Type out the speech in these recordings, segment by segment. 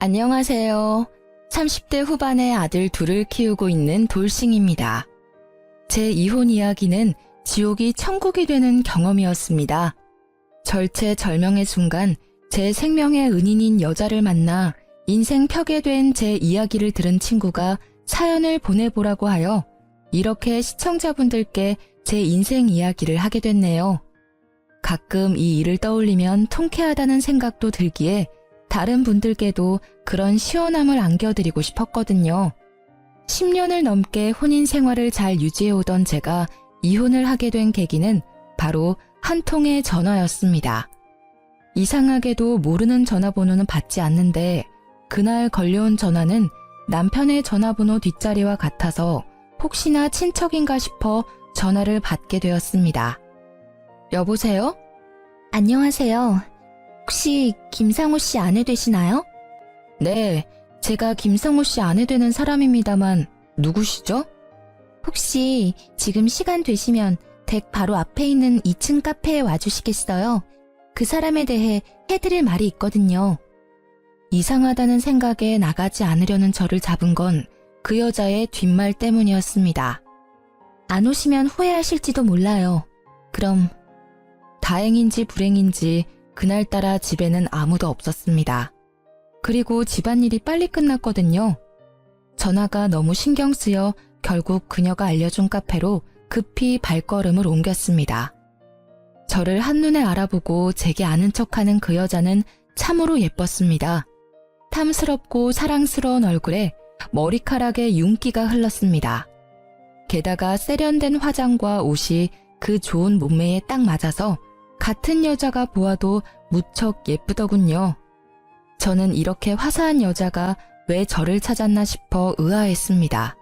안녕하세요. 30대 후반의 아들 둘을 키우고 있는 돌싱입니다. 제 이혼 이야기는 지옥이 천국이 되는 경험이었습니다. 절체절명의 순간 제 생명의 은인인 여자를 만나 인생 펴게 된 제 이야기를 들은 친구가 사연을 보내보라고 하여 이렇게 시청자분들께 제 인생 이야기를 하게 됐네요. 가끔 이 일을 떠올리면 통쾌하다는 생각도 들기에 다른 분들께도 그런 시원함을 안겨드리고 싶었거든요. 10년을 넘게 혼인 생활을 잘 유지해오던 제가 이혼을 하게 된 계기는 바로 한 통의 전화였습니다. 이상하게도 모르는 전화번호는 받지 않는데 그날 걸려온 전화는 남편의 전화번호 뒷자리와 같아서 혹시나 친척인가 싶어 전화를 받게 되었습니다. 여보세요? 안녕하세요. 혹시 김상우 씨 아내 되시나요? 네, 제가 김상우 씨 아내 되는 사람입니다만 누구시죠? 혹시 지금 시간 되시면 댁 바로 앞에 있는 2층 카페에 와주시겠어요? 그 사람에 대해 해드릴 말이 있거든요. 이상하다는 생각에 나가지 않으려는 저를 잡은 건 그 여자의 뒷말 때문이었습니다. 안 오시면 후회하실지도 몰라요. 그럼 다행인지 불행인지 그날따라 집에는 아무도 없었습니다. 그리고 집안일이 빨리 끝났거든요. 전화가 너무 신경 쓰여 결국 그녀가 알려준 카페로 급히 발걸음을 옮겼습니다. 저를 한눈에 알아보고 제게 아는 척하는 그 여자는 참으로 예뻤습니다. 탐스럽고 사랑스러운 얼굴에 머리카락에 윤기가 흘렀습니다. 게다가 세련된 화장과 옷이 그 좋은 몸매에 딱 맞아서 같은 여자가 보아도 무척 예쁘더군요. 저는 이렇게 화사한 여자가 왜 저를 찾았나 싶어 의아했습니다.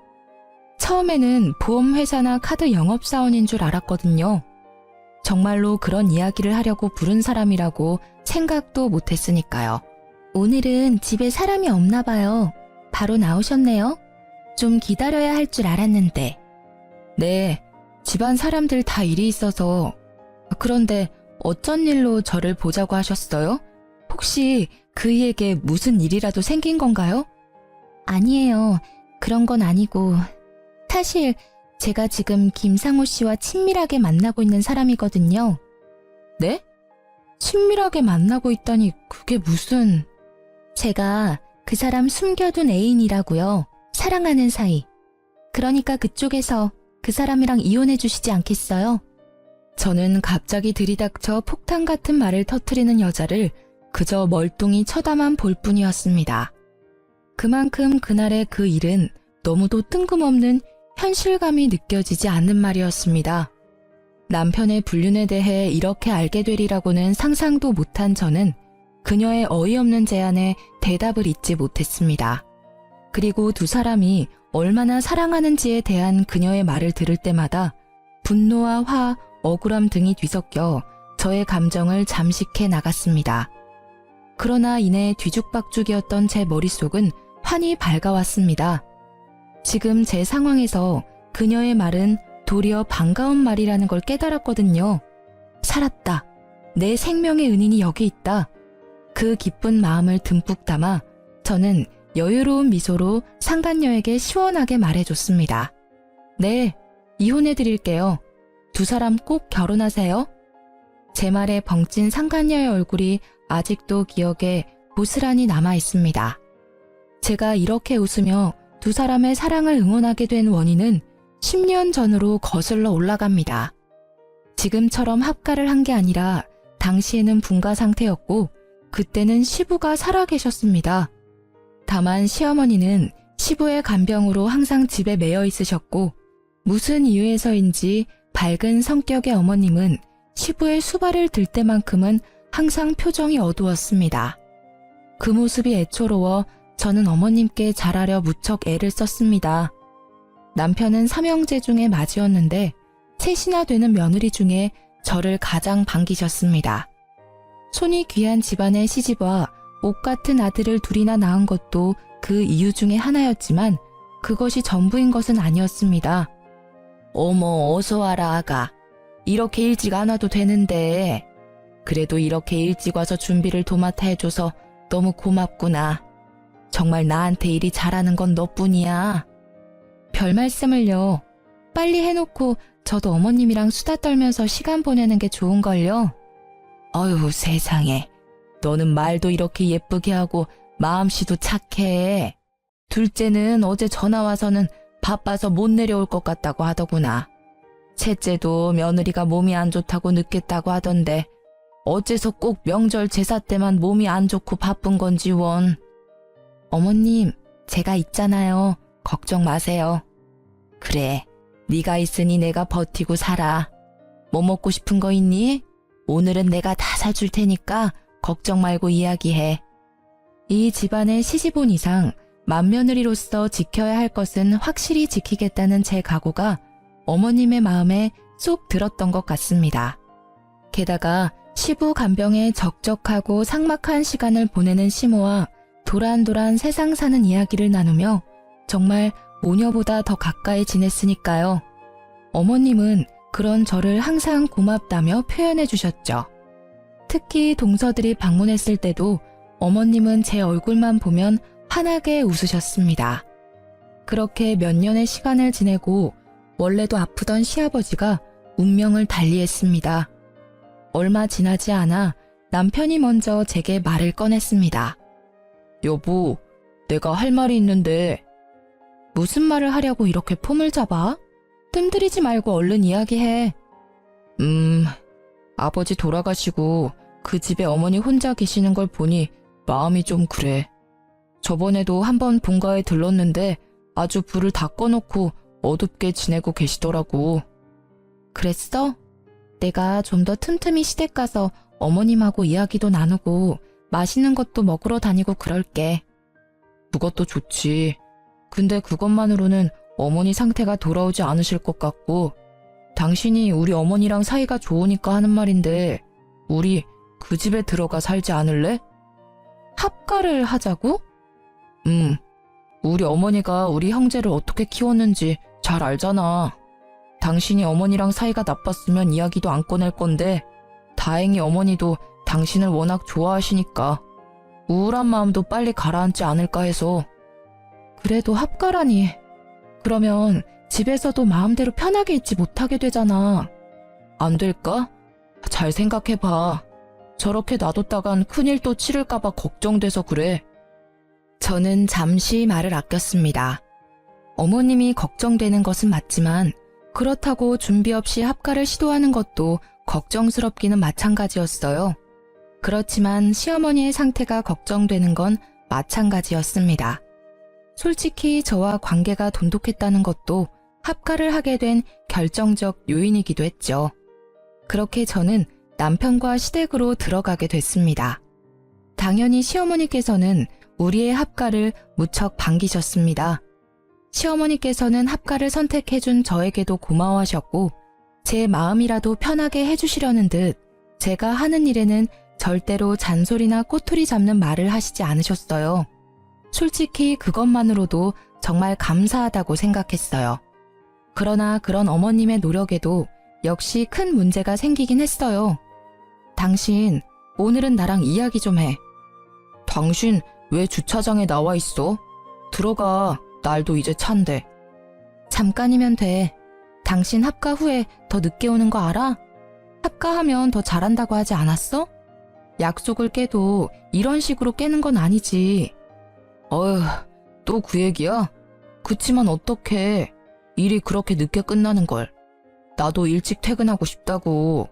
처음에는 보험회사나 카드 영업사원인 줄 알았거든요. 정말로 그런 이야기를 하려고 부른 사람이라고 생각도 못했으니까요. 오늘은 집에 사람이 없나 봐요. 바로 나오셨네요. 좀 기다려야 할 줄 알았는데. 네, 집안 사람들 다 일이 있어서. 그런데 어쩐 일로 저를 보자고 하셨어요? 혹시 그이에게 무슨 일이라도 생긴 건가요? 아니에요. 그런 건 아니고. 사실 제가 지금 김상우 씨와 친밀하게 만나고 있는 사람이거든요. 네? 친밀하게 만나고 있다니 그게 무슨... 제가 그 사람 숨겨둔 애인이라고요. 사랑하는 사이. 그러니까 그쪽에서 그 사람이랑 이혼해 주시지 않겠어요? 저는 갑자기 들이닥쳐 폭탄 같은 말을 터뜨리는 여자를 그저 멀뚱히 쳐다만 볼 뿐이었습니다. 그만큼 그날의 그 일은 너무도 뜬금없는 현실감이 느껴지지 않는 말이었습니다. 남편의 불륜에 대해 이렇게 알게 되리라고는 상상도 못한 저는 그녀의 어이없는 제안에 대답을 잇지 못했습니다. 그리고 두 사람이 얼마나 사랑하는지에 대한 그녀의 말을 들을 때마다 분노와 화, 억울함 등이 뒤섞여 저의 감정을 잠식해 나갔습니다. 그러나 이내 뒤죽박죽이었던 제 머릿속은 환히 밝아왔습니다. 지금 제 상황에서 그녀의 말은 도리어 반가운 말이라는 걸 깨달았거든요. 살았다. 내 생명의 은인이 여기 있다. 그 기쁜 마음을 듬뿍 담아 저는 여유로운 미소로 상간녀에게 시원하게 말해줬습니다. 네, 이혼해드릴게요. 두 사람 꼭 결혼하세요. 제 말에 벙찐 상간녀의 얼굴이 아직도 기억에 고스란히 남아있습니다. 제가 이렇게 웃으며 두 사람의 사랑을 응원하게 된 원인은 10년 전으로 거슬러 올라갑니다. 지금처럼 합가를 한 게 아니라 당시에는 분가 상태였고 그때는 시부가 살아계셨습니다. 다만 시어머니는 시부의 간병으로 항상 집에 매여 있으셨고 무슨 이유에서인지 밝은 성격의 어머님은 시부의 수발을 들 때만큼은 항상 표정이 어두웠습니다. 그 모습이 애초로워 저는 어머님께 잘하려 무척 애를 썼습니다. 남편은 삼형제 중에 맏이었는데 셋이나 되는 며느리 중에 저를 가장 반기셨습니다. 손이 귀한 집안에 시집와 옷 같은 아들을 둘이나 낳은 것도 그 이유 중에 하나였지만 그것이 전부인 것은 아니었습니다. 어머, 어서 와라, 아가. 이렇게 일찍 안 와도 되는데. 그래도 이렇게 일찍 와서 준비를 도맡아 해줘서 너무 고맙구나. 정말 나한테 일이 잘하는 건 너뿐이야. 별 말씀을요. 빨리 해놓고 저도 어머님이랑 수다 떨면서 시간 보내는 게 좋은걸요. 어휴, 세상에. 너는 말도 이렇게 예쁘게 하고 마음씨도 착해. 둘째는 어제 전화 와서는 바빠서 못 내려올 것 같다고 하더구나. 셋째도 며느리가 몸이 안 좋다고 늦겠다고 하던데 어째서 꼭 명절 제사 때만 몸이 안 좋고 바쁜 건지 원. 어머님, 제가 있잖아요. 걱정 마세요. 그래, 네가 있으니 내가 버티고 살아. 뭐 먹고 싶은 거 있니? 오늘은 내가 다 사줄 테니까 걱정 말고 이야기해. 이 집안의 시집온 이상 맏며느리로서 지켜야 할 것은 확실히 지키겠다는 제 각오가 어머님의 마음에 쏙 들었던 것 같습니다. 게다가 시부 간병에 적적하고 삭막한 시간을 보내는 시모와 도란도란 세상 사는 이야기를 나누며 정말 모녀보다 더 가까이 지냈으니까요. 어머님은 그런 저를 항상 고맙다며 표현해 주셨죠. 특히 동서들이 방문했을 때도 어머님은 제 얼굴만 보면 환하게 웃으셨습니다. 그렇게 몇 년의 시간을 지내고 원래도 아프던 시아버지가 운명을 달리했습니다. 얼마 지나지 않아 남편이 먼저 제게 말을 꺼냈습니다. 여보, 내가 할 말이 있는데. 무슨 말을 하려고 이렇게 폼을 잡아? 뜸들이지 말고 얼른 이야기해. 아버지 돌아가시고 그 집에 어머니 혼자 계시는 걸 보니 마음이 좀 그래. 저번에도 한번 본가에 들렀는데 아주 불을 다 꺼놓고 어둡게 지내고 계시더라고. 그랬어? 내가 좀 더 틈틈이 시댁 가서 어머님하고 이야기도 나누고 맛있는 것도 먹으러 다니고 그럴게. 그것도 좋지. 근데 그것만으로는 어머니 상태가 돌아오지 않으실 것 같고, 당신이 우리 어머니랑 사이가 좋으니까 하는 말인데 우리 그 집에 들어가 살지 않을래? 합가를 하자고? 우리 어머니가 우리 형제를 어떻게 키웠는지 잘 알잖아. 당신이 어머니랑 사이가 나빴으면 이야기도 안 꺼낼 건데 다행히 어머니도 당신을 워낙 좋아하시니까 우울한 마음도 빨리 가라앉지 않을까 해서. 그래도 합가라니. 그러면 집에서도 마음대로 편하게 있지 못하게 되잖아. 안 될까? 잘 생각해봐. 저렇게 놔뒀다간 큰일 또 치를까봐 걱정돼서 그래. 저는 잠시 말을 아꼈습니다. 어머님이 걱정되는 것은 맞지만 그렇다고 준비 없이 합가를 시도하는 것도 걱정스럽기는 마찬가지였어요. 그렇지만 시어머니의 상태가 걱정되는 건 마찬가지였습니다. 솔직히 저와 관계가 돈독했다는 것도 합가를 하게 된 결정적 요인이기도 했죠. 그렇게 저는 남편과 시댁으로 들어가게 됐습니다. 당연히 시어머니께서는 우리의 합가를 무척 반기셨습니다. 시어머니께서는 합가를 선택해준 저에게도 고마워하셨고 제 마음이라도 편하게 해주시려는 듯 제가 하는 일에는 절대로 잔소리나 꼬투리 잡는 말을 하시지 않으셨어요. 솔직히 그것만으로도 정말 감사하다고 생각했어요. 그러나 그런 어머님의 노력에도 역시 큰 문제가 생기긴 했어요. 당신, 오늘은 나랑 이야기 좀 해. 당신 왜 주차장에 나와 있어? 들어가. 날도 이제 찬데. 잠깐이면 돼. 당신 합가 후에 더 늦게 오는 거 알아? 합가하면 더 잘한다고 하지 않았어? 약속을 깨도 이런 식으로 깨는 건 아니지. 어휴, 또 그 얘기야? 그치만 어떡해. 일이 그렇게 늦게 끝나는 걸. 나도 일찍 퇴근하고 싶다고.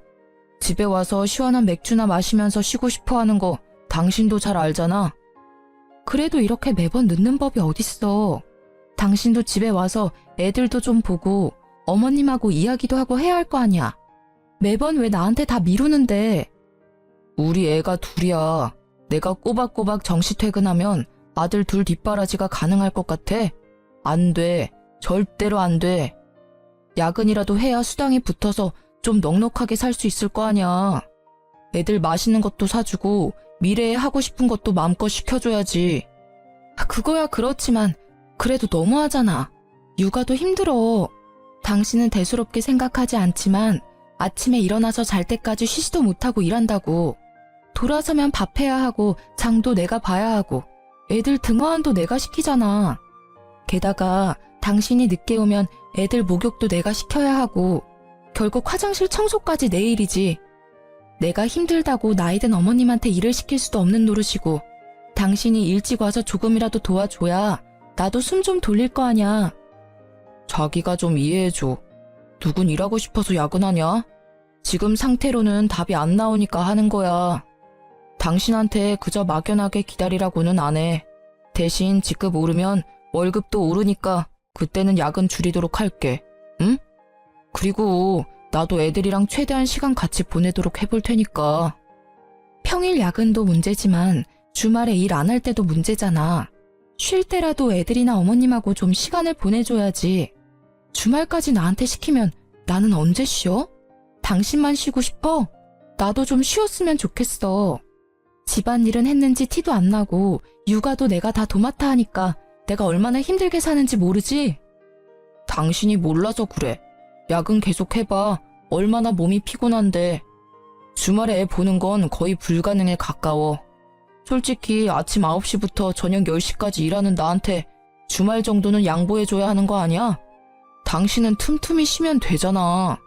집에 와서 시원한 맥주나 마시면서 쉬고 싶어 하는 거 당신도 잘 알잖아. 그래도 이렇게 매번 늦는 법이 어딨어. 당신도 집에 와서 애들도 좀 보고 어머님하고 이야기도 하고 해야 할 거 아니야. 매번 왜 나한테 다 미루는데. 우리 애가 둘이야. 내가 꼬박꼬박 정시 퇴근하면 아들 둘 뒷바라지가 가능할 것 같아? 안 돼. 절대로 안 돼. 야근이라도 해야 수당이 붙어서 좀 넉넉하게 살 수 있을 거 아니야. 애들 맛있는 것도 사주고 미래에 하고 싶은 것도 마음껏 시켜줘야지. 그거야 그렇지만 그래도 너무하잖아. 육아도 힘들어. 당신은 대수롭게 생각하지 않지만 아침에 일어나서 잘 때까지 쉬지도 못하고 일한다고. 돌아서면 밥해야 하고 장도 내가 봐야 하고 애들 등하원도 내가 시키잖아. 게다가 당신이 늦게 오면 애들 목욕도 내가 시켜야 하고 결국 화장실 청소까지 내 일이지. 내가 힘들다고 나이든 어머님한테 일을 시킬 수도 없는 노릇이고 당신이 일찍 와서 조금이라도 도와줘야 나도 숨 좀 돌릴 거 아냐. 자기가 좀 이해해줘. 누군 일하고 싶어서 야근하냐? 지금 상태로는 답이 안 나오니까 하는 거야. 당신한테 그저 막연하게 기다리라고는 안 해. 대신 직급 오르면 월급도 오르니까 그때는 야근 줄이도록 할게. 응? 그리고 나도 애들이랑 최대한 시간 같이 보내도록 해볼 테니까. 평일 야근도 문제지만 주말에 일 안 할 때도 문제잖아. 쉴 때라도 애들이나 어머님하고 좀 시간을 보내줘야지. 주말까지 나한테 시키면 나는 언제 쉬어? 당신만 쉬고 싶어? 나도 좀 쉬었으면 좋겠어. 집안일은 했는지 티도 안 나고 육아도 내가 다 도맡아 하니까 내가 얼마나 힘들게 사는지 모르지? 당신이 몰라서 그래. 야근 계속 해봐. 얼마나 몸이 피곤한데. 주말에 애 보는 건 거의 불가능에 가까워. 솔직히 아침 9시부터 저녁 10시까지 일하는 나한테 주말 정도는 양보해줘야 하는 거 아니야? 당신은 틈틈이 쉬면 되잖아.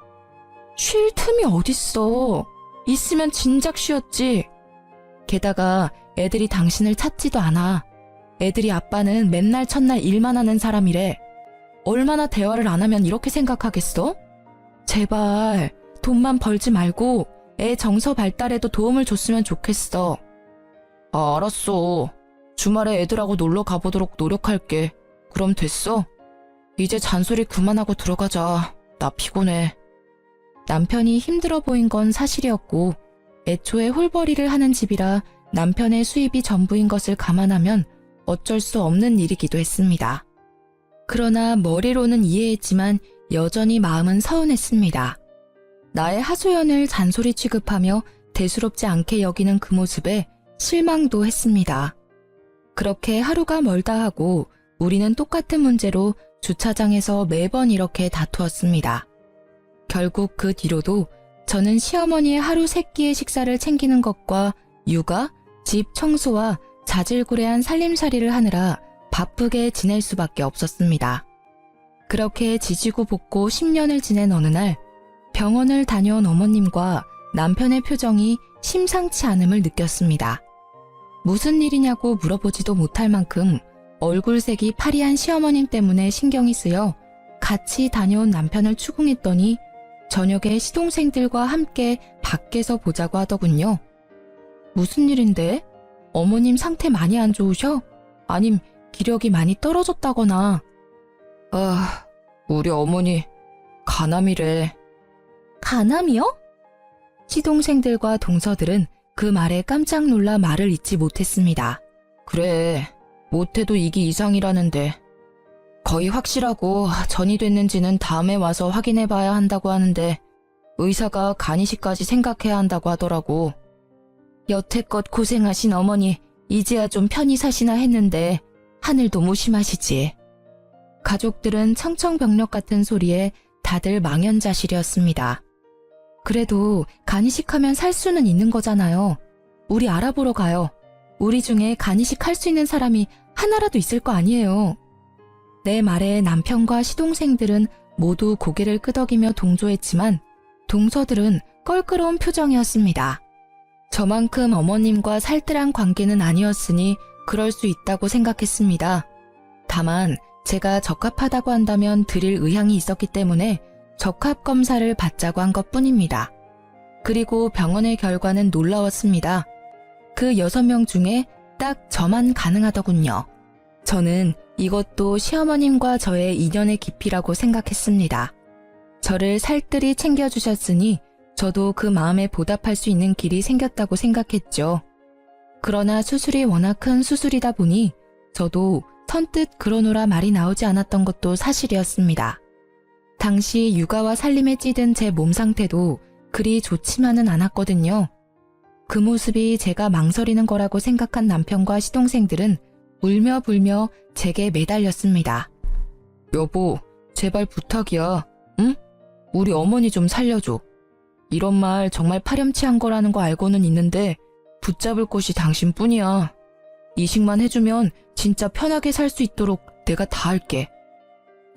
쉴 틈이 어딨어. 있으면 진작 쉬었지. 게다가 애들이 당신을 찾지도 않아. 애들이 아빠는 맨날 첫날 일만 하는 사람이래. 얼마나 대화를 안 하면 이렇게 생각하겠어? 제발 돈만 벌지 말고 애 정서 발달에도 도움을 줬으면 좋겠어. 아, 알았어. 주말에 애들하고 놀러 가보도록 노력할게. 그럼 됐어? 이제 잔소리 그만하고 들어가자. 나 피곤해. 남편이 힘들어 보인 건 사실이었고 애초에 홀벌이를 하는 집이라 남편의 수입이 전부인 것을 감안하면 어쩔 수 없는 일이기도 했습니다. 그러나 머리로는 이해했지만 여전히 마음은 서운했습니다. 나의 하소연을 잔소리 취급하며 대수롭지 않게 여기는 그 모습에 실망도 했습니다. 그렇게 하루가 멀다 하고 우리는 똑같은 문제로 주차장에서 매번 이렇게 다투었습니다. 결국 그 뒤로도 저는 시어머니의 하루 세끼의 식사를 챙기는 것과 육아, 집 청소와 자질구레한 살림살이를 하느라 바쁘게 지낼 수밖에 없었습니다. 그렇게 지지고 볶고 10년을 지낸 어느 날 병원을 다녀온 어머님과 남편의 표정이 심상치 않음을 느꼈습니다. 무슨 일이냐고 물어보지도 못할 만큼 얼굴색이 파리한 시어머님 때문에 신경이 쓰여 같이 다녀온 남편을 추궁했더니 저녁에 시동생들과 함께 밖에서 보자고 하더군요. 무슨 일인데? 어머님 상태 많이 안 좋으셔? 아님 기력이 많이 떨어졌다거나. 아, 우리 어머니 간암이래. 간암이요? 시동생들과 동서들은 그 말에 깜짝 놀라 말을 잇지 못했습니다. 그래, 못해도 이기 이상이라는데. 거의 확실하고 전이 됐는지는 다음에 와서 확인해봐야 한다고 하는데 의사가 간이식까지 생각해야 한다고 하더라고. 여태껏 고생하신 어머니 이제야 좀 편히 사시나 했는데 하늘도 무심하시지. 가족들은 청청병력 같은 소리에 다들 망연자실이었습니다. 그래도 간이식하면 살 수는 있는 거잖아요. 우리 알아보러 가요. 우리 중에 간이식 할 수 있는 사람이 하나라도 있을 거 아니에요. 내 말에 남편과 시동생들은 모두 고개를 끄덕이며 동조했지만 동서들은 껄끄러운 표정이었습니다. 저만큼 어머님과 살뜰한 관계는 아니었으니 그럴 수 있다고 생각했습니다. 다만 제가 적합하다고 한다면 드릴 의향이 있었기 때문에 적합 검사를 받자고 한 것뿐입니다. 그리고 병원의 결과는 놀라웠습니다. 그 6명 중에 딱 저만 가능하더군요. 저는 이것도 시어머님과 저의 인연의 깊이라고 생각했습니다. 저를 살뜰히 챙겨주셨으니 저도 그 마음에 보답할 수 있는 길이 생겼다고 생각했죠. 그러나 수술이 워낙 큰 수술이다 보니 저도 선뜻 그러노라 말이 나오지 않았던 것도 사실이었습니다. 당시 육아와 살림에 찌든 제 몸 상태도 그리 좋지만은 않았거든요. 그 모습이 제가 망설이는 거라고 생각한 남편과 시동생들은 울며 불며 제게 매달렸습니다. 여보, 제발 부탁이야. 응? 우리 어머니 좀 살려줘. 이런 말 정말 파렴치한 거라는 거 알고는 있는데 붙잡을 곳이 당신뿐이야. 이식만 해주면 진짜 편하게 살 수 있도록 내가 다 할게.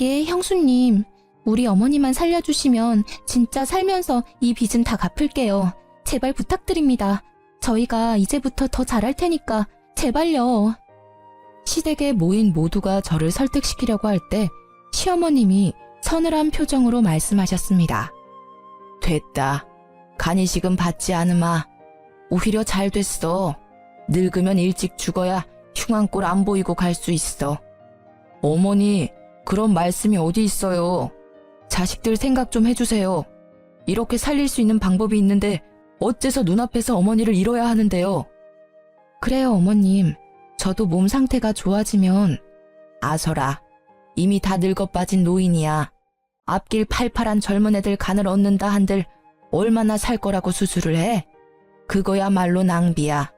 예, 형수님. 우리 어머니만 살려주시면 진짜 살면서 이 빚은 다 갚을게요. 제발 부탁드립니다. 저희가 이제부터 더 잘할 테니까 제발요. 시댁에 모인 모두가 저를 설득시키려고 할 때 시어머님이 서늘한 표정으로 말씀하셨습니다. 됐다. 간이식은 받지 않으마. 오히려 잘 됐어. 늙으면 일찍 죽어야 흉한 꼴 안 보이고 갈 수 있어. 어머니, 그런 말씀이 어디 있어요. 자식들 생각 좀 해주세요. 이렇게 살릴 수 있는 방법이 있는데 어째서 눈앞에서 어머니를 잃어야 하는데요. 그래요, 어머님. 저도 몸 상태가 좋아지면 아서라. 이미 다 늙어 빠진 노인이야. 앞길 팔팔한 젊은 애들 간을 얻는다 한들 얼마나 살 거라고 수술을 해? 그거야말로 낭비야.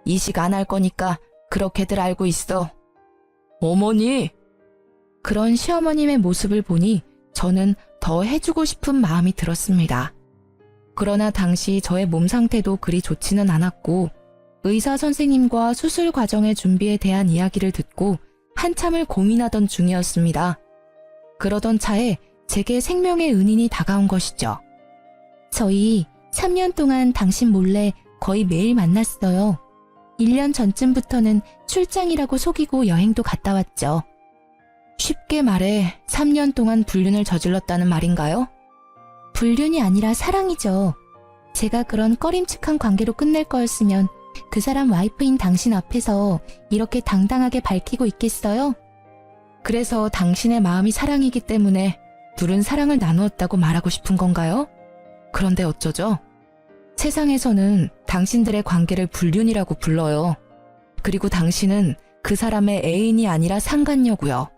이식 안 할 거니까 그렇게들 알고 있어. 어머니! 그런 시어머님의 모습을 보니 저는 더 해주고 싶은 마음이 들었습니다. 그러나 당시 저의 몸 상태도 그리 좋지는 않았고 의사 선생님과 수술 과정의 준비에 대한 이야기를 듣고 한참을 고민하던 중이었습니다. 그러던 차에 제게 생명의 은인이 다가온 것이죠. 저희 3년 동안 당신 몰래 거의 매일 만났어요. 1년 전쯤부터는 출장이라고 속이고 여행도 갔다 왔죠. 쉽게 말해 3년 동안 불륜을 저질렀다는 말인가요? 불륜이 아니라 사랑이죠. 제가 그런 꺼림칙한 관계로 끝낼 거였으면 그 사람 와이프인 당신 앞에서 이렇게 당당하게 밝히고 있겠어요? 그래서 당신의 마음이 사랑이기 때문에 둘은 사랑을 나누었다고 말하고 싶은 건가요? 그런데 어쩌죠? 세상에서는 당신들의 관계를 불륜이라고 불러요. 그리고 당신은 그 사람의 애인이 아니라 상간녀고요.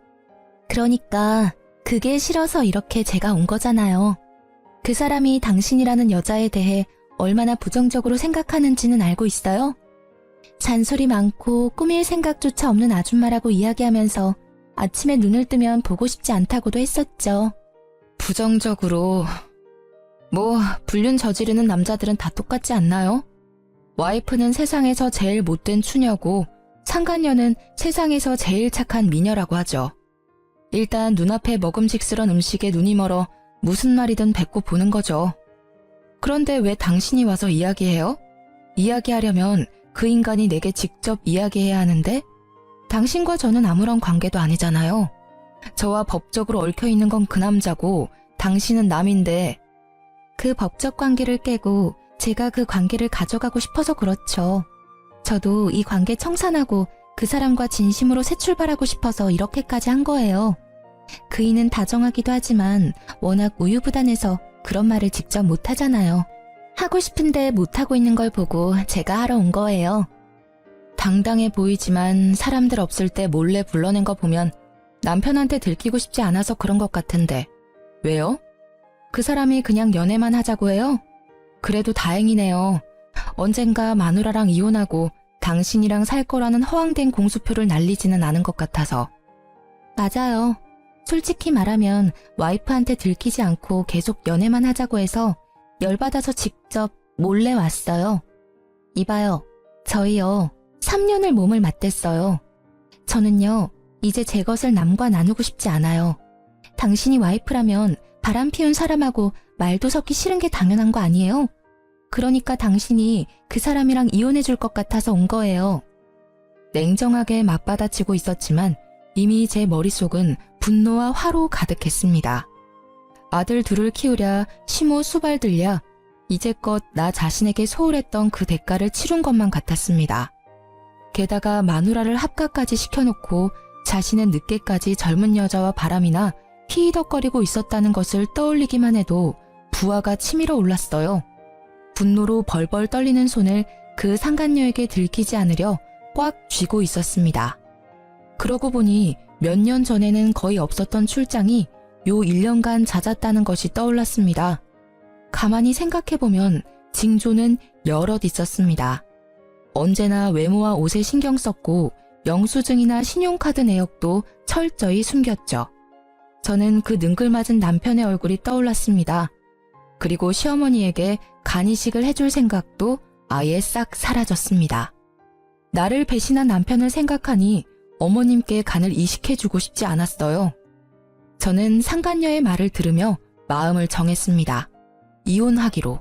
그러니까 그게 싫어서 이렇게 제가 온 거잖아요. 그 사람이 당신이라는 여자에 대해 얼마나 부정적으로 생각하는지는 알고 있어요? 잔소리 많고 꾸밀 생각조차 없는 아줌마라고 이야기하면서 아침에 눈을 뜨면 보고 싶지 않다고도 했었죠. 부정적으로... 불륜 저지르는 남자들은 다 똑같지 않나요? 와이프는 세상에서 제일 못된 추녀고 상간녀는 세상에서 제일 착한 미녀라고 하죠. 일단 눈앞에 먹음직스런 음식에 눈이 멀어 무슨 말이든 뱉고 보는 거죠. 그런데 왜 당신이 와서 이야기해요? 이야기하려면 그 인간이 내게 직접 이야기해야 하는데 당신과 저는 아무런 관계도 아니잖아요. 저와 법적으로 얽혀있는 건 그 남자고 당신은 남인데 그 법적 관계를 깨고 제가 그 관계를 가져가고 싶어서 그렇죠. 저도 이 관계 청산하고 그 사람과 진심으로 새 출발하고 싶어서 이렇게까지 한 거예요. 그이는 다정하기도 하지만 워낙 우유부단해서 그런 말을 직접 못하잖아요. 하고 싶은데 못하고 있는 걸 보고 제가 하러 온 거예요. 당당해 보이지만 사람들 없을 때 몰래 불러낸 거 보면 남편한테 들키고 싶지 않아서 그런 것 같은데 왜요? 그 사람이 그냥 연애만 하자고 해요? 그래도 다행이네요. 언젠가 마누라랑 이혼하고 당신이랑 살 거라는 허황된 공수표를 날리지는 않은 것 같아서. 맞아요. 솔직히 말하면 와이프한테 들키지 않고 계속 연애만 하자고 해서 열받아서 직접 몰래 왔어요. 이봐요. 저희요. 3년을 몸을 맞댔어요. 저는요. 이제 제 것을 남과 나누고 싶지 않아요. 당신이 와이프라면 바람 피운 사람하고 말도 섞기 싫은 게 당연한 거 아니에요? 그러니까 당신이 그 사람이랑 이혼해 줄 것 같아서 온 거예요. 냉정하게 맞받아치고 있었지만 이미 제 머릿속은 분노와 화로 가득했습니다. 아들 둘을 키우랴 시모 수발 들랴 이제껏 나 자신에게 소홀했던 그 대가를 치룬 것만 같았습니다. 게다가 마누라를 합가까지 시켜놓고 자신은 늦게까지 젊은 여자와 바람이나 피히덕거리고 있었다는 것을 떠올리기만 해도 부하가 치밀어 올랐어요. 분노로 벌벌 떨리는 손을 그 상간녀에게 들키지 않으려 꽉 쥐고 있었습니다. 그러고 보니 몇 년 전에는 거의 없었던 출장이 요 1년간 잦았다는 것이 떠올랐습니다. 가만히 생각해보면 징조는 여럿 있었습니다. 언제나 외모와 옷에 신경 썼고 영수증이나 신용카드 내역도 철저히 숨겼죠. 저는 그 능글맞은 남편의 얼굴이 떠올랐습니다. 그리고 시어머니에게 간이식을 해줄 생각도 아예 싹 사라졌습니다. 나를 배신한 남편을 생각하니 어머님께 간을 이식해주고 싶지 않았어요. 저는 상간녀의 말을 들으며 마음을 정했습니다. 이혼하기로.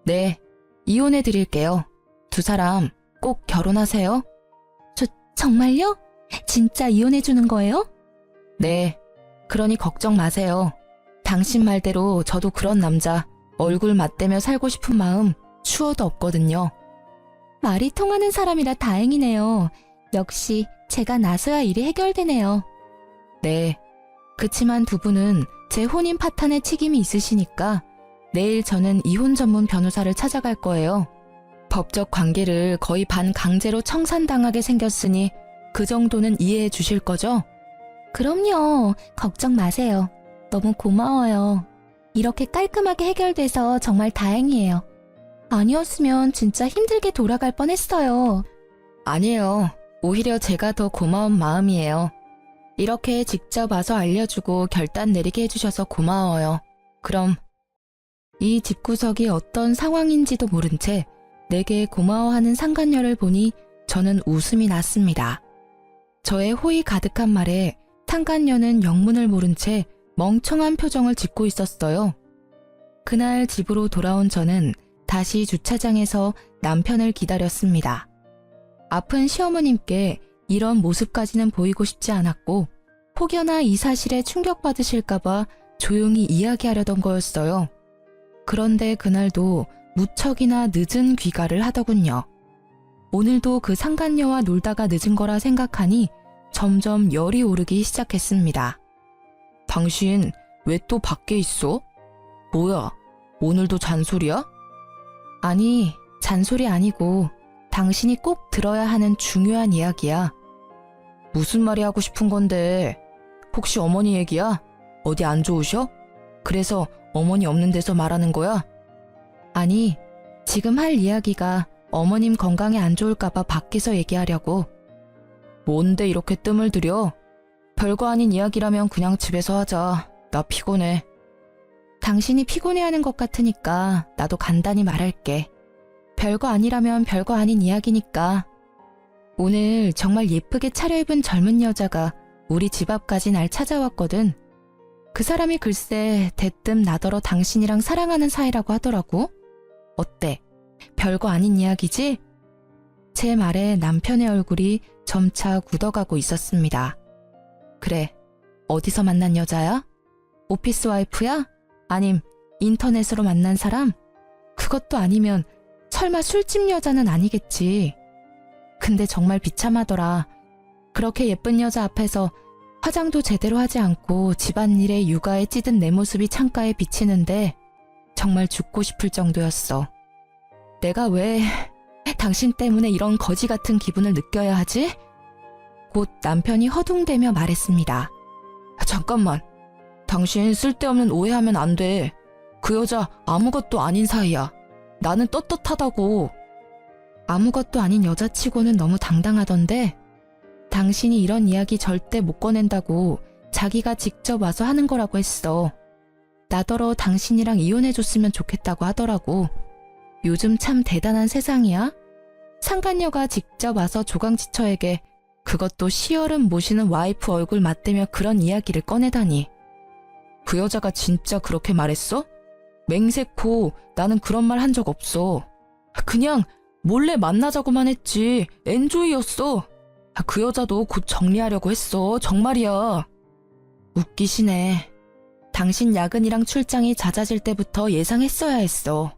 네, 이혼해드릴게요. 두 사람 꼭 결혼하세요. 정말요? 진짜 이혼해주는 거예요? 네, 그러니 걱정 마세요. 당신 말대로 저도 그런 남자 얼굴 맞대며 살고 싶은 마음 추워도 없거든요. 말이 통하는 사람이라 다행이네요. 역시 제가 나서야 일이 해결되네요. 네, 그치만 두 분은 제 혼인 파탄에 책임이 있으시니까 내일 저는 이혼 전문 변호사를 찾아갈 거예요. 법적 관계를 거의 반강제로 청산당하게 생겼으니 그 정도는 이해해 주실 거죠? 그럼요. 걱정 마세요. 너무 고마워요. 이렇게 깔끔하게 해결돼서 정말 다행이에요. 아니었으면 진짜 힘들게 돌아갈 뻔했어요. 아니에요. 오히려 제가 더 고마운 마음이에요. 이렇게 직접 와서 알려주고 결단 내리게 해주셔서 고마워요. 그럼 이 집구석이 어떤 상황인지도 모른 채 내게 고마워하는 상간녀를 보니 저는 웃음이 났습니다. 저의 호의 가득한 말에 상간녀는 영문을 모른 채 멍청한 표정을 짓고 있었어요. 그날 집으로 돌아온 저는 다시 주차장에서 남편을 기다렸습니다. 아픈 시어머님께 이런 모습까지는 보이고 싶지 않았고 혹여나 이 사실에 충격받으실까봐 조용히 이야기하려던 거였어요. 그런데 그날도 무척이나 늦은 귀가를 하더군요. 오늘도 그 상간녀와 놀다가 늦은 거라 생각하니 점점 열이 오르기 시작했습니다. 당신 왜 또 밖에 있어? 뭐야, 오늘도 잔소리야? 아니, 잔소리 아니고 당신이 꼭 들어야 하는 중요한 이야기야. 무슨 말이 하고 싶은 건데? 혹시 어머니 얘기야? 어디 안 좋으셔? 그래서 어머니 없는 데서 말하는 거야? 아니, 지금 할 이야기가 어머님 건강에 안 좋을까봐 밖에서 얘기하려고. 뭔데 이렇게 뜸을 들여? 별거 아닌 이야기라면 그냥 집에서 하자. 나 피곤해. 당신이 피곤해하는 것 같으니까 나도 간단히 말할게. 별거 아니라면 별거 아닌 이야기니까. 오늘 정말 예쁘게 차려입은 젊은 여자가 우리 집 앞까지 날 찾아왔거든. 그 사람이 글쎄 대뜸 나더러 당신이랑 사랑하는 사이라고 하더라고. 어때? 별거 아닌 이야기지? 제 말에 남편의 얼굴이 점차 굳어가고 있었습니다. 그래, 어디서 만난 여자야? 오피스 와이프야? 아님 인터넷으로 만난 사람? 그것도 아니면 설마 술집 여자는 아니겠지. 근데 정말 비참하더라. 그렇게 예쁜 여자 앞에서 화장도 제대로 하지 않고 집안일에 육아에 찌든 내 모습이 창가에 비치는데 정말 죽고 싶을 정도였어. 내가 왜 당신 때문에 이런 거지 같은 기분을 느껴야 하지? 곧 남편이 허둥대며 말했습니다. 잠깐만, 당신 쓸데없는 오해하면 안 돼. 그 여자 아무것도 아닌 사이야. 나는 떳떳하다고. 아무것도 아닌 여자치고는 너무 당당하던데 당신이 이런 이야기 절대 못 꺼낸다고 자기가 직접 와서 하는 거라고 했어. 나더러 당신이랑 이혼해줬으면 좋겠다고 하더라고. 요즘 참 대단한 세상이야. 상간녀가 직접 와서 조강지처에게 그것도 시어른 모시는 와이프 얼굴 맞대며 그런 이야기를 꺼내다니. 그 여자가 진짜 그렇게 말했어? 맹세코 나는 그런 말 한 적 없어. 그냥 몰래 만나자고만 했지. 엔조이였어. 그 여자도 곧 정리하려고 했어. 정말이야. 웃기시네. 당신 야근이랑 출장이 잦아질 때부터 예상했어야 했어.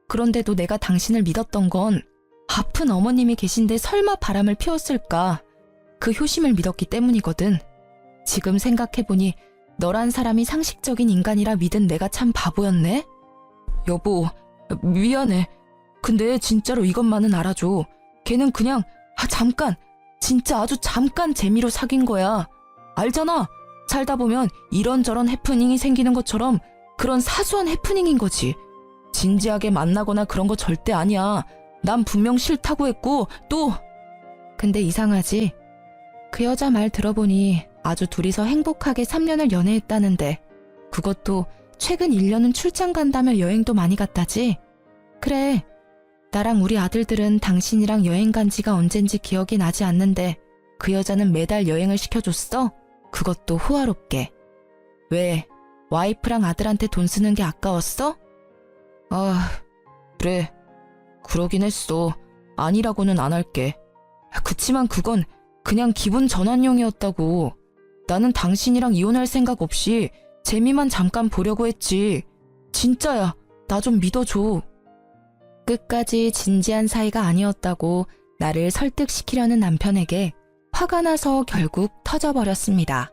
그런데도 내가 당신을 믿었던 건 아픈 어머님이 계신데 설마 바람을 피웠을까? 그 효심을 믿었기 때문이거든. 지금 생각해보니 너란 사람이 상식적인 인간이라 믿은 내가 참 바보였네? 여보, 미안해. 근데 진짜로 이것만은 알아줘. 걔는 그냥 잠깐, 진짜 아주 잠깐 재미로 사귄 거야. 알잖아. 살다 보면 이런저런 해프닝이 생기는 것처럼 그런 사소한 해프닝인 거지. 진지하게 만나거나 그런 거 절대 아니야. 난 분명 싫다고 했고 또 근데 이상하지? 그 여자 말 들어보니 아주 둘이서 행복하게 3년을 연애했다는데 그것도 최근 1년은 출장 간다며 여행도 많이 갔다지? 그래, 나랑 우리 아들들은 당신이랑 여행 간 지가 언젠지 기억이 나지 않는데 그 여자는 매달 여행을 시켜줬어? 그것도 호화롭게. 왜? 와이프랑 아들한테 돈 쓰는 게 아까웠어? 아, 그래. 그러긴 했어. 아니라고는 안 할게. 그치만 그건 그냥 기분 전환용이었다고. 나는 당신이랑 이혼할 생각 없이 재미만 잠깐 보려고 했지. 진짜야. 나 좀 믿어줘. 끝까지 진지한 사이가 아니었다고 나를 설득시키려는 남편에게 화가 나서 결국 터져버렸습니다.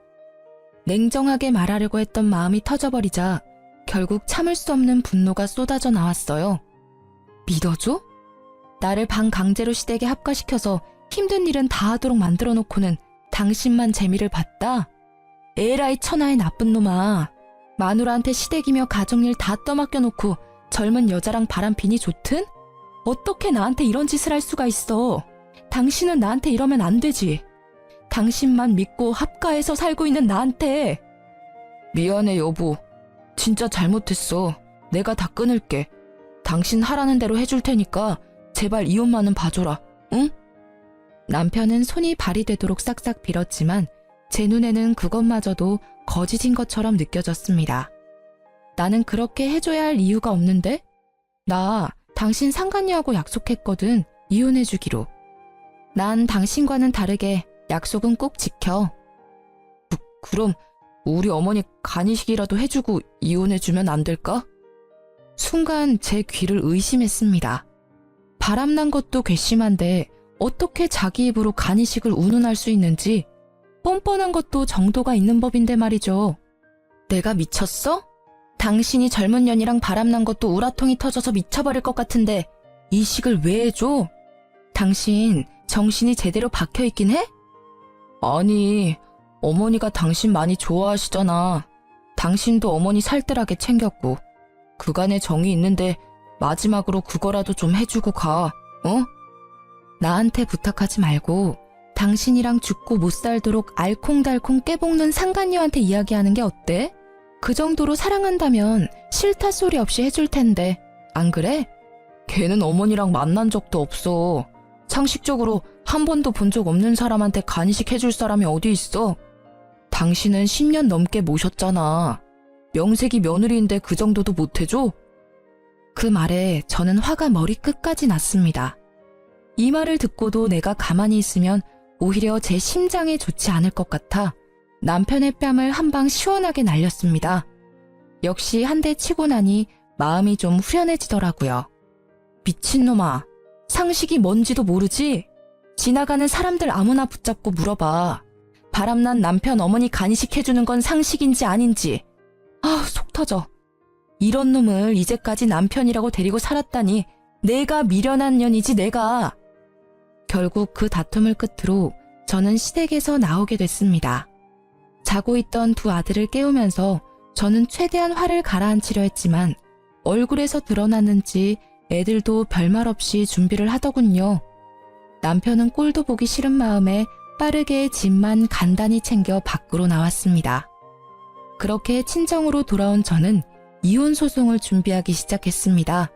냉정하게 말하려고 했던 마음이 터져버리자 결국 참을 수 없는 분노가 쏟아져 나왔어요. 믿어줘? 나를 반강제로 시댁에 합가시켜서 힘든 일은 다 하도록 만들어 놓고는 당신만 재미를 봤다? 에라이 천하의 나쁜 놈아. 마누라한테 시댁이며 가정일 다 떠맡겨 놓고 젊은 여자랑 바람피니 좋든? 어떻게 나한테 이런 짓을 할 수가 있어? 당신은 나한테 이러면 안 되지. 당신만 믿고 합가해서 살고 있는 나한테. 미안해 여보. 진짜 잘못했어. 내가 다 끊을게. 당신 하라는 대로 해줄 테니까 제발 이혼만은 봐줘라. 응? 남편은 손이 발이 되도록 싹싹 빌었지만 제 눈에는 그것마저도 거짓인 것처럼 느껴졌습니다. 나는 그렇게 해줘야 할 이유가 없는데? 나 당신 상간녀하고 약속했거든. 이혼해주기로. 난 당신과는 다르게 약속은 꼭 지켜. 그럼 우리 어머니 간이식이라도 해주고 이혼해주면 안 될까? 순간 제 귀를 의심했습니다. 바람난 것도 괘씸한데 어떻게 자기 입으로 간이식을 운운할 수 있는지 뻔뻔한 것도 정도가 있는 법인데 말이죠. 내가 미쳤어? 당신이 젊은 년이랑 바람난 것도 우라통이 터져서 미쳐버릴 것 같은데 이 식을 왜 해줘? 당신 정신이 제대로 박혀있긴 해? 아니, 어머니가 당신 많이 좋아하시잖아. 당신도 어머니 살뜰하게 챙겼고 그간의 정이 있는데 마지막으로 그거라도 좀 해주고 가, 어? 나한테 부탁하지 말고 당신이랑 죽고 못 살도록 알콩달콩 깨볶는 상간녀한테 이야기하는 게 어때? 그 정도로 사랑한다면 싫다 소리 없이 해줄 텐데 안 그래? 걔는 어머니랑 만난 적도 없어. 상식적으로 한 번도 본 적 없는 사람한테 간이식 해줄 사람이 어디 있어? 당신은 10년 넘게 모셨잖아. 명색이 며느리인데 그 정도도 못 해줘? 그 말에 저는 화가 머리끝까지 났습니다. 이 말을 듣고도 내가 가만히 있으면 오히려 제 심장에 좋지 않을 것 같아 남편의 뺨을 한 방 시원하게 날렸습니다. 역시 한 대 치고 나니 마음이 좀 후련해지더라고요. 미친놈아, 상식이 뭔지도 모르지? 지나가는 사람들 아무나 붙잡고 물어봐. 바람난 남편 어머니 간이식 해주는 건 상식인지 아닌지. 아, 속 터져. 이런 놈을 이제까지 남편이라고 데리고 살았다니 내가 미련한 년이지 내가. 결국 그 다툼을 끝으로 저는 시댁에서 나오게 됐습니다. 자고 있던 두 아들을 깨우면서 저는 최대한 화를 가라앉히려 했지만 얼굴에서 드러났는지 애들도 별말 없이 준비를 하더군요. 남편은 꼴도 보기 싫은 마음에 빠르게 짐만 간단히 챙겨 밖으로 나왔습니다. 그렇게 친정으로 돌아온 저는 이혼 소송을 준비하기 시작했습니다.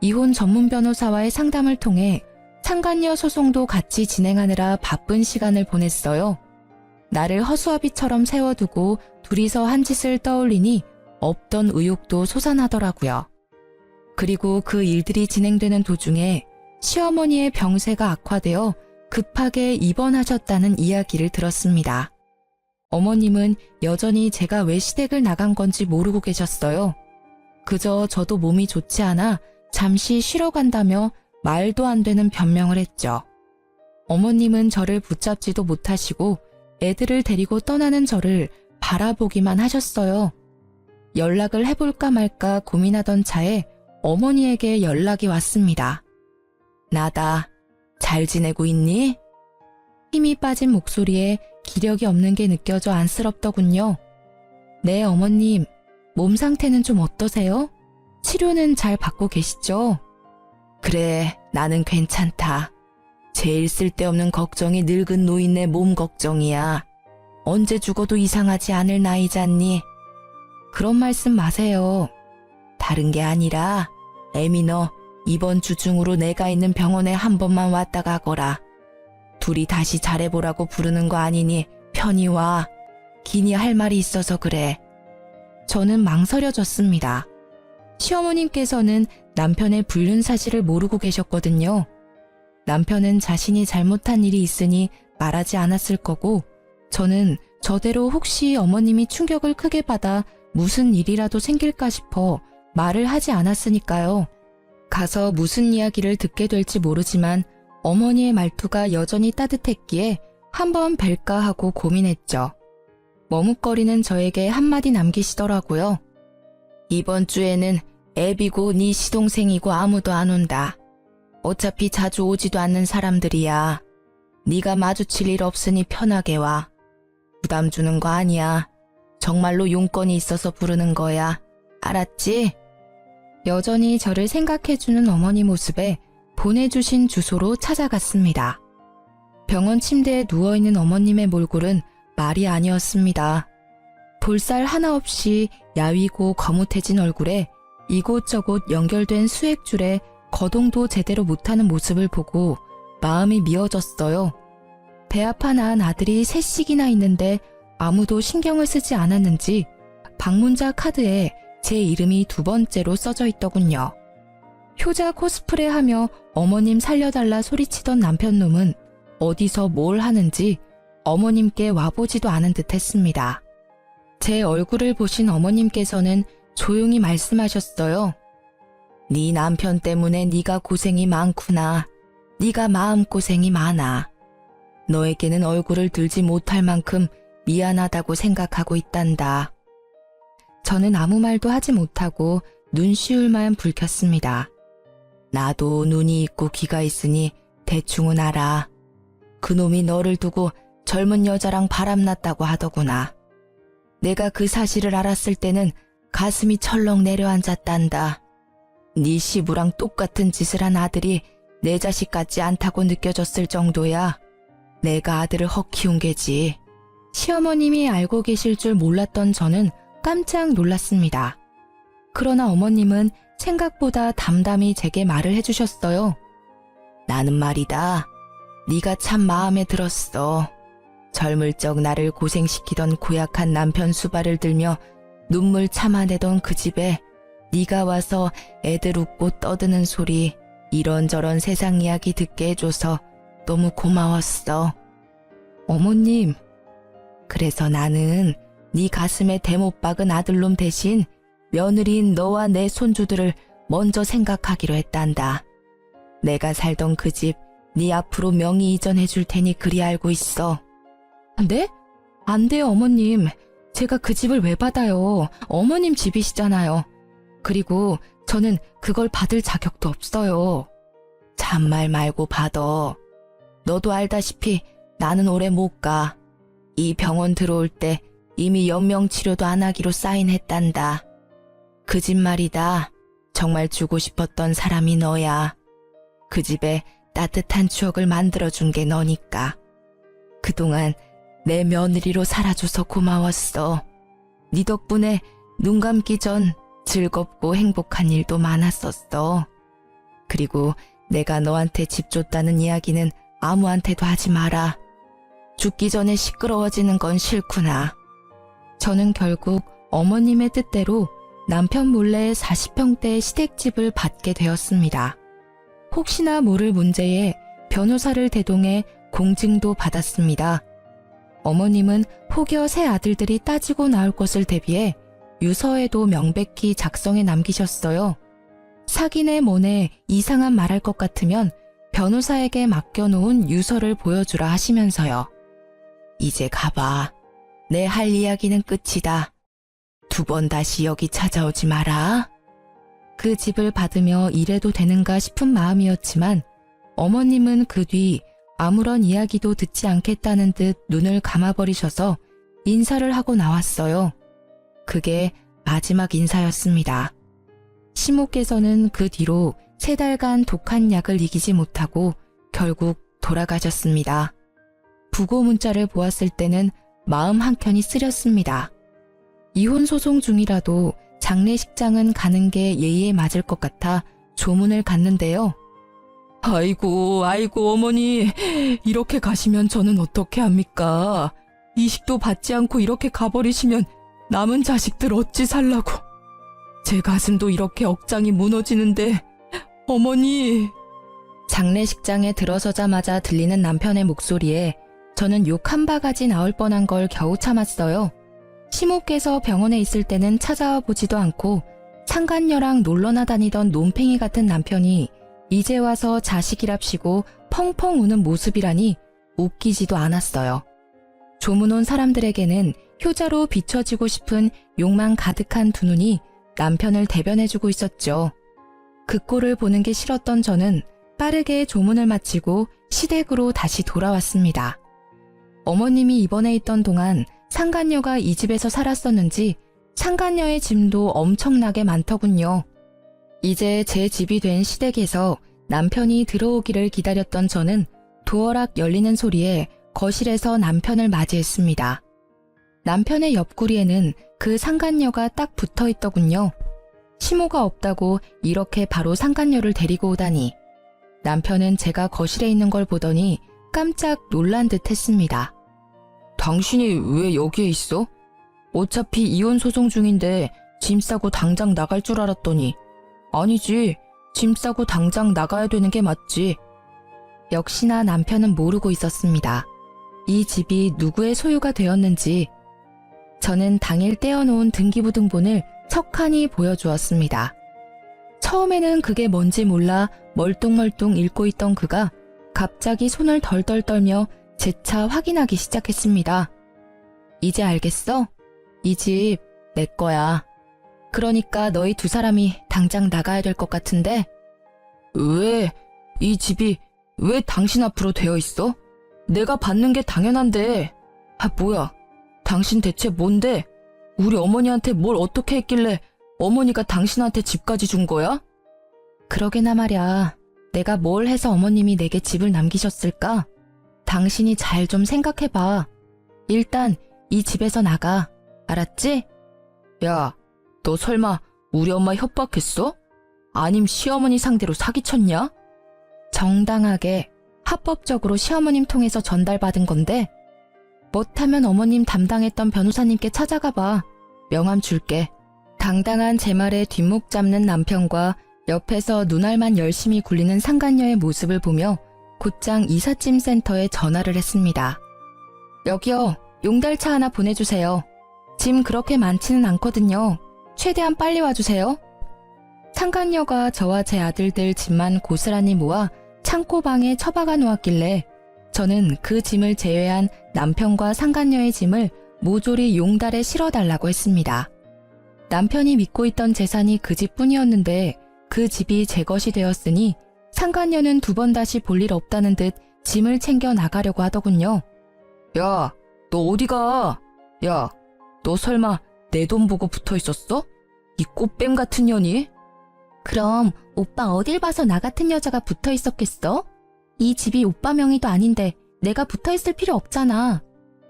이혼 전문 변호사와의 상담을 통해 상간녀 소송도 같이 진행하느라 바쁜 시간을 보냈어요. 나를 허수아비처럼 세워두고 둘이서 한 짓을 떠올리니 없던 의욕도 솟아나더라고요. 그리고 그 일들이 진행되는 도중에 시어머니의 병세가 악화되어 급하게 입원하셨다는 이야기를 들었습니다. 어머님은 여전히 제가 왜 시댁을 나간 건지 모르고 계셨어요. 그저 저도 몸이 좋지 않아 잠시 쉬러 간다며 말도 안 되는 변명을 했죠. 어머님은 저를 붙잡지도 못하시고 애들을 데리고 떠나는 저를 바라보기만 하셨어요. 연락을 해볼까 말까 고민하던 차에 어머니에게 연락이 왔습니다. 나다. 잘 지내고 있니? 힘이 빠진 목소리에 기력이 없는 게 느껴져 안쓰럽더군요. 네, 어머님. 몸 상태는 좀 어떠세요? 치료는 잘 받고 계시죠? 그래, 나는 괜찮다. 제일 쓸데없는 걱정이 늙은 노인네 몸 걱정이야. 언제 죽어도 이상하지 않을 나이잖니? 그런 말씀 마세요. 다른 게 아니라 애미 너 이번 주 중으로 내가 있는 병원에 한 번만 왔다 가거라. 둘이 다시 잘해보라고 부르는 거 아니니 편히 와. 기니 할 말이 있어서 그래. 저는 망설여졌습니다. 시어머님께서는 남편의 불륜 사실을 모르고 계셨거든요. 남편은 자신이 잘못한 일이 있으니 말하지 않았을 거고, 저는 저대로 혹시 어머님이 충격을 크게 받아 무슨 일이라도 생길까 싶어 말을 하지 않았으니까요. 가서 무슨 이야기를 듣게 될지 모르지만 어머니의 말투가 여전히 따뜻했기에 한번 뵐까 하고 고민했죠. 머뭇거리는 저에게 한마디 남기시더라고요. 이번 주에는 애비고 네 시동생이고 아무도 안 온다. 어차피 자주 오지도 않는 사람들이야. 네가 마주칠 일 없으니 편하게 와. 부담 주는 거 아니야. 정말로 용건이 있어서 부르는 거야. 알았지? 여전히 저를 생각해주는 어머니 모습에 보내주신 주소로 찾아갔습니다. 병원 침대에 누워있는 어머님의 몰골은 말이 아니었습니다. 볼살 하나 없이 야위고 거뭇해진 얼굴에 이곳저곳 연결된 수액줄에 거동도 제대로 못하는 모습을 보고 마음이 미어졌어요. 배아파 낳은 아들이 셋씩이나 있는데 아무도 신경을 쓰지 않았는지 방문자 카드에 제 이름이 2번째로 써져 있더군요. 효자 코스프레하며 어머님 살려달라 소리치던 남편놈은 어디서 뭘 하는지 어머님께 와보지도 않은 듯 했습니다. 제 얼굴을 보신 어머님께서는 조용히 말씀하셨어요. 네 남편 때문에 네가 고생이 많구나. 네가 마음고생이 많아. 너에게는 얼굴을 들지 못할 만큼 미안하다고 생각하고 있단다. 저는 아무 말도 하지 못하고 눈시울만 붉혔습니다. 나도 눈이 있고 귀가 있으니 대충은 알아. 그놈이 너를 두고 젊은 여자랑 바람났다고 하더구나. 내가 그 사실을 알았을 때는 가슴이 철렁 내려앉았단다. 네 시부랑 똑같은 짓을 한 아들이 내 자식 같지 않다고 느껴졌을 정도야. 내가 아들을 헉 키운 게지. 시어머님이 알고 계실 줄 몰랐던 저는 깜짝 놀랐습니다. 그러나 어머님은 생각보다 담담히 제게 말을 해주셨어요. 나는 말이다. 네가 참 마음에 들었어. 젊을 적 나를 고생시키던 고약한 남편 수발을 들며 눈물 참아내던 그 집에 네가 와서 애들 웃고 떠드는 소리, 이런저런 세상 이야기 듣게 해줘서 너무 고마웠어. 어머님, 그래서 나는 네 가슴에 대못 박은 아들놈 대신 며느리인 너와 내 손주들을 먼저 생각하기로 했단다. 내가 살던 그 집 네 앞으로 명의 이전해 줄 테니 그리 알고 있어. 네? 안 돼요, 어머님. 제가 그 집을 왜 받아요? 어머님 집이시잖아요. 그리고 저는 그걸 받을 자격도 없어요. 잔말 말고 받어. 너도 알다시피 나는 오래 못 가. 이 병원 들어올 때 이미 연명치료도 안 하기로 사인했단다. 그 집 말이다. 정말 주고 싶었던 사람이 너야. 그 집에 따뜻한 추억을 만들어준 게 너니까. 그동안 내 며느리로 살아줘서 고마웠어. 네 덕분에 눈 감기 전 즐겁고 행복한 일도 많았었어. 그리고 내가 너한테 집 줬다는 이야기는 아무한테도 하지 마라. 죽기 전에 시끄러워지는 건 싫구나. 저는 결국 어머님의 뜻대로 남편 몰래 40평대의 시댁집을 받게 되었습니다. 혹시나 모를 문제에 변호사를 대동해 공증도 받았습니다. 어머님은 혹여 새 아들들이 따지고 나올 것을 대비해 유서에도 명백히 작성해 남기셨어요. 사기네 뭐네 이상한 말할 것 같으면 변호사에게 맡겨놓은 유서를 보여주라 하시면서요. 이제 가봐. 내 할 이야기는 끝이다. 2번 다시 여기 찾아오지 마라. 그 집을 받으며 이래도 되는가 싶은 마음이었지만 어머님은 그 뒤 아무런 이야기도 듣지 않겠다는 듯 눈을 감아버리셔서 인사를 하고 나왔어요. 그게 마지막 인사였습니다. 시모께서는 그 뒤로 3달간 독한 약을 이기지 못하고 결국 돌아가셨습니다. 부고 문자를 보았을 때는 마음 한켠이 쓰렸습니다. 이혼 소송 중이라도 장례식장은 가는 게 예의에 맞을 것 같아 조문을 갔는데요. 아이고, 어머니. 이렇게 가시면 저는 어떻게 합니까? 이식도 받지 않고 이렇게 가버리시면 남은 자식들 어찌 살라고. 제 가슴도 이렇게 억장이 무너지는데, 어머니. 장례식장에 들어서자마자 들리는 남편의 목소리에 저는 욕 한 바가지 나올 뻔한 걸 겨우 참았어요. 시모께서 병원에 있을 때는 찾아와 보지도 않고 상간녀랑 놀러나 다니던 논팽이 같은 남편이 이제 와서 자식이랍시고 펑펑 우는 모습이라니 웃기지도 않았어요. 조문 온 사람들에게는 효자로 비춰지고 싶은 욕망 가득한 두 눈이 남편을 대변해주고 있었죠. 그 꼴을 보는 게 싫었던 저는 빠르게 조문을 마치고 시댁으로 다시 돌아왔습니다. 어머님이 입원해 있던 동안 상간녀가 이 집에서 살았었는지 상간녀의 짐도 엄청나게 많더군요. 이제 제 집이 된 시댁에서 남편이 들어오기를 기다렸던 저는 도어락 열리는 소리에 거실에서 남편을 맞이했습니다. 남편의 옆구리에는 그 상간녀가 딱 붙어 있더군요. 시모가 없다고 이렇게 바로 상간녀를 데리고 오다니. 남편은 제가 거실에 있는 걸 보더니 깜짝 놀란 듯 했습니다. 당신이 왜 여기에 있어? 어차피 이혼 소송 중인데 짐 싸고 당장 나갈 줄 알았더니. 아니지, 짐 싸고 당장 나가야 되는 게 맞지. 역시나 남편은 모르고 있었습니다. 이 집이 누구의 소유가 되었는지. 저는 당일 떼어놓은 등기부등본을 척하니 보여주었습니다. 처음에는 그게 뭔지 몰라 멀뚱멀뚱 읽고 있던 그가 갑자기 손을 덜덜 떨며 재차 확인하기 시작했습니다. 이제 알겠어? 이 집 내 거야. 그러니까 너희 두 사람이 당장 나가야 될 것 같은데. 왜? 이 집이 왜 당신 앞으로 되어 있어? 내가 받는 게 당연한데. 아, 뭐야? 당신 대체 뭔데? 우리 어머니한테 뭘 어떻게 했길래 어머니가 당신한테 집까지 준 거야? 그러게나 말야. 내가 뭘 해서 어머님이 내게 집을 남기셨을까? 당신이 잘 좀 생각해봐. 일단 이 집에서 나가. 알았지? 야, 너 설마 우리 엄마 협박했어? 아님 시어머니 상대로 사기쳤냐? 정당하게 합법적으로 시어머님 통해서 전달받은 건데 못하면 어머님 담당했던 변호사님께 찾아가봐. 명함 줄게. 당당한 제 말에 뒷목 잡는 남편과 옆에서 눈알만 열심히 굴리는 상간녀의 모습을 보며 곧장 이삿짐 센터에 전화를 했습니다. 여기요, 용달차 하나 보내주세요. 짐 그렇게 많지는 않거든요. 최대한 빨리 와주세요. 상간녀가 저와 제 아들들 짐만 고스란히 모아 창고방에 처박아 놓았길래 저는 그 짐을 제외한 남편과 상간녀의 짐을 모조리 용달에 실어달라고 했습니다. 남편이 믿고 있던 재산이 그 집뿐이었는데 그 집이 제 것이 되었으니 상간녀는 두 번 다시 볼 일 없다는 듯 짐을 챙겨 나가려고 하더군요. 야, 너 어디 가? 야, 너 설마 내 돈 보고 붙어 있었어? 이 꽃뱀 같은 년이? 그럼 오빠 어딜 봐서 나 같은 여자가 붙어 있었겠어? 이 집이 오빠 명의도 아닌데 내가 붙어 있을 필요 없잖아.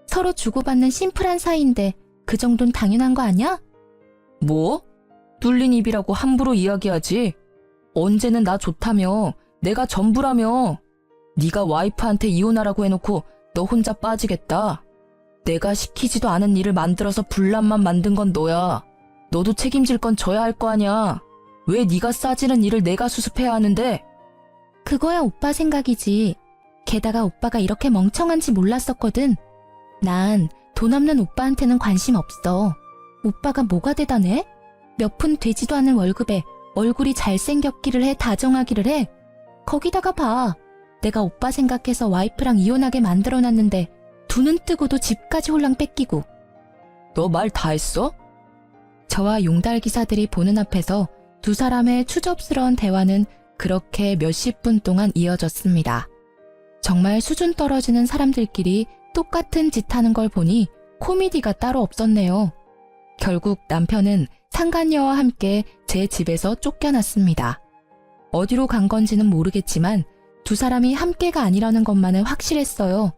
서로 주고받는 심플한 사이인데 그 정도는 당연한 거 아니야? 뭐? 뚫린 입이라고 함부로 이야기하지? 언제는 나 좋다며, 내가 전부라며. 네가 와이프한테 이혼하라고 해놓고 너 혼자 빠지겠다. 내가 시키지도 않은 일을 만들어서 분란만 만든 건 너야. 너도 책임질 건 져야 할 거 아냐. 왜 네가 싸지는 일을 내가 수습해야 하는데? 그거야 오빠 생각이지. 게다가 오빠가 이렇게 멍청한지 몰랐었거든. 난 돈 없는 오빠한테는 관심 없어. 오빠가 뭐가 대단해? 몇 푼 되지도 않은 월급에 얼굴이 잘생겼기를 해, 다정하기를 해. 거기다가 봐. 내가 오빠 생각해서 와이프랑 이혼하게 만들어놨는데 두 눈 뜨고도 집까지 홀랑 뺏기고. 너 말 다 했어? 저와 용달 기사들이 보는 앞에서 두 사람의 추접스러운 대화는 그렇게 몇십 분 동안 이어졌습니다. 정말 수준 떨어지는 사람들끼리 똑같은 짓 하는 걸 보니 코미디가 따로 없었네요. 결국 남편은 상간녀와 함께 제 집에서 쫓겨났습니다. 어디로 간 건지는 모르겠지만 두 사람이 함께가 아니라는 것만은 확실했어요.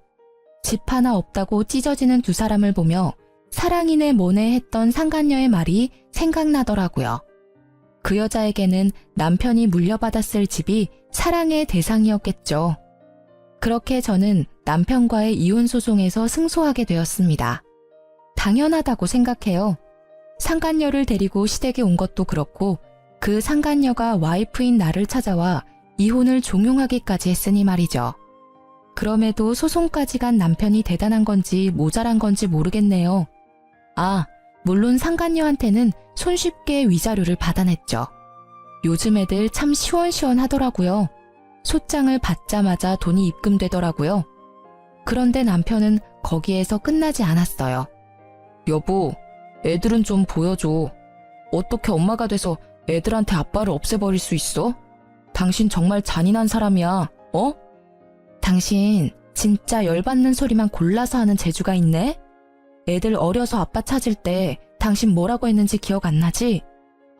집 하나 없다고 찢어지는 두 사람을 보며 사랑이네 뭐네 했던 상간녀의 말이 생각나더라고요. 그 여자에게는 남편이 물려받았을 집이 사랑의 대상이었겠죠. 그렇게 저는 남편과의 이혼 소송에서 승소하게 되었습니다. 당연하다고 생각해요. 상간녀를 데리고 시댁에 온 것도 그렇고 그 상간녀가 와이프인 나를 찾아와 이혼을 종용하기까지 했으니 말이죠. 그럼에도 소송까지 간 남편이 대단한 건지 모자란 건지 모르겠네요. 아, 물론 상간녀한테는 손쉽게 위자료를 받아냈죠. 요즘 애들 참 시원시원하더라고요. 소장을 받자마자 돈이 입금되더라고요. 그런데 남편은 거기에서 끝나지 않았어요. 여보, 애들은 좀 보여줘. 어떻게 엄마가 돼서 애들한테 아빠를 없애버릴 수 있어? 당신 정말 잔인한 사람이야, 어? 당신 진짜 열받는 소리만 골라서 하는 재주가 있네? 애들 어려서 아빠 찾을 때 당신 뭐라고 했는지 기억 안 나지?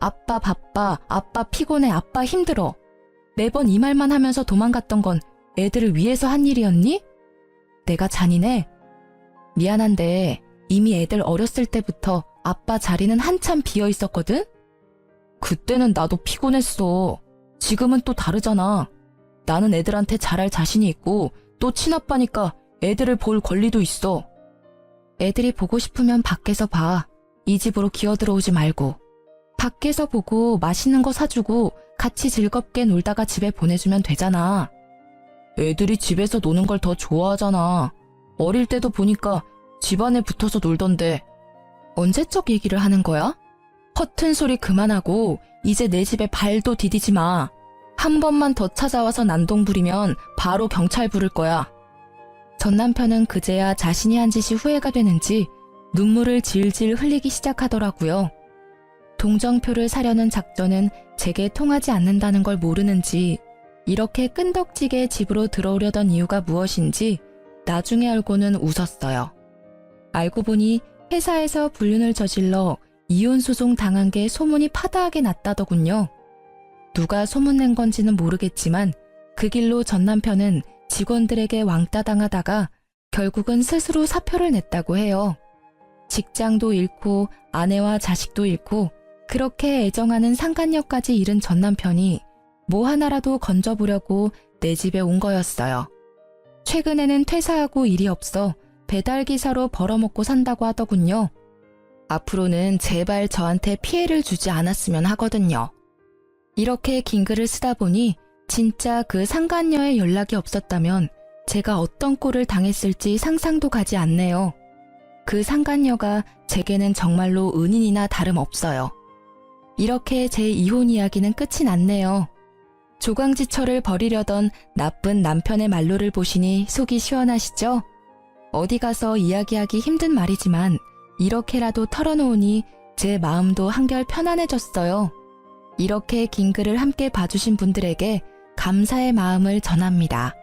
아빠 바빠, 아빠 피곤해, 아빠 힘들어. 매번 이 말만 하면서 도망갔던 건 애들을 위해서 한 일이었니? 내가 잔인해? 미안한데 이미 애들 어렸을 때부터 아빠 자리는 한참 비어 있었거든? 그때는 나도 피곤했어. 지금은 또 다르잖아. 나는 애들한테 잘할 자신이 있고 또 친아빠니까 애들을 볼 권리도 있어. 애들이 보고 싶으면 밖에서 봐. 이 집으로 기어들어오지 말고. 밖에서 보고 맛있는 거 사주고 같이 즐겁게 놀다가 집에 보내주면 되잖아. 애들이 집에서 노는 걸 더 좋아하잖아. 어릴 때도 보니까 집안에 붙어서 놀던데. 언제적 얘기를 하는 거야? 허튼 소리 그만하고 이제 내 집에 발도 디디지 마. 한 번만 더 찾아와서 난동 부리면 바로 경찰 부를 거야. 전 남편은 그제야 자신이 한 짓이 후회가 되는지 눈물을 질질 흘리기 시작하더라고요. 동정표를 사려는 작전은 제게 통하지 않는다는 걸 모르는지 이렇게 끈덕지게 집으로 들어오려던 이유가 무엇인지 나중에 알고는 웃었어요. 알고 보니 회사에서 불륜을 저질러 이혼소송 당한 게 소문이 파다하게 났다더군요. 누가 소문낸 건지는 모르겠지만 그 길로 전 남편은 직원들에게 왕따 당하다가 결국은 스스로 사표를 냈다고 해요. 직장도 잃고 아내와 자식도 잃고 그렇게 애정하는 상간녀까지 잃은 전 남편이 뭐 하나라도 건져보려고 내 집에 온 거였어요. 최근에는 퇴사하고 일이 없어 배달기사로 벌어먹고 산다고 하더군요. 앞으로는 제발 저한테 피해를 주지 않았으면 하거든요. 이렇게 긴 글을 쓰다 보니 진짜 그 상간녀의 연락이 없었다면 제가 어떤 꼴을 당했을지 상상도 가지 않네요. 그 상간녀가 제게는 정말로 은인이나 다름없어요. 이렇게 제 이혼 이야기는 끝이 났네요. 조강지처를 버리려던 나쁜 남편의 말로를 보시니 속이 시원하시죠? 어디 가서 이야기하기 힘든 말이지만 이렇게라도 털어놓으니 제 마음도 한결 편안해졌어요. 이렇게 긴 글을 함께 봐주신 분들에게 감사의 마음을 전합니다.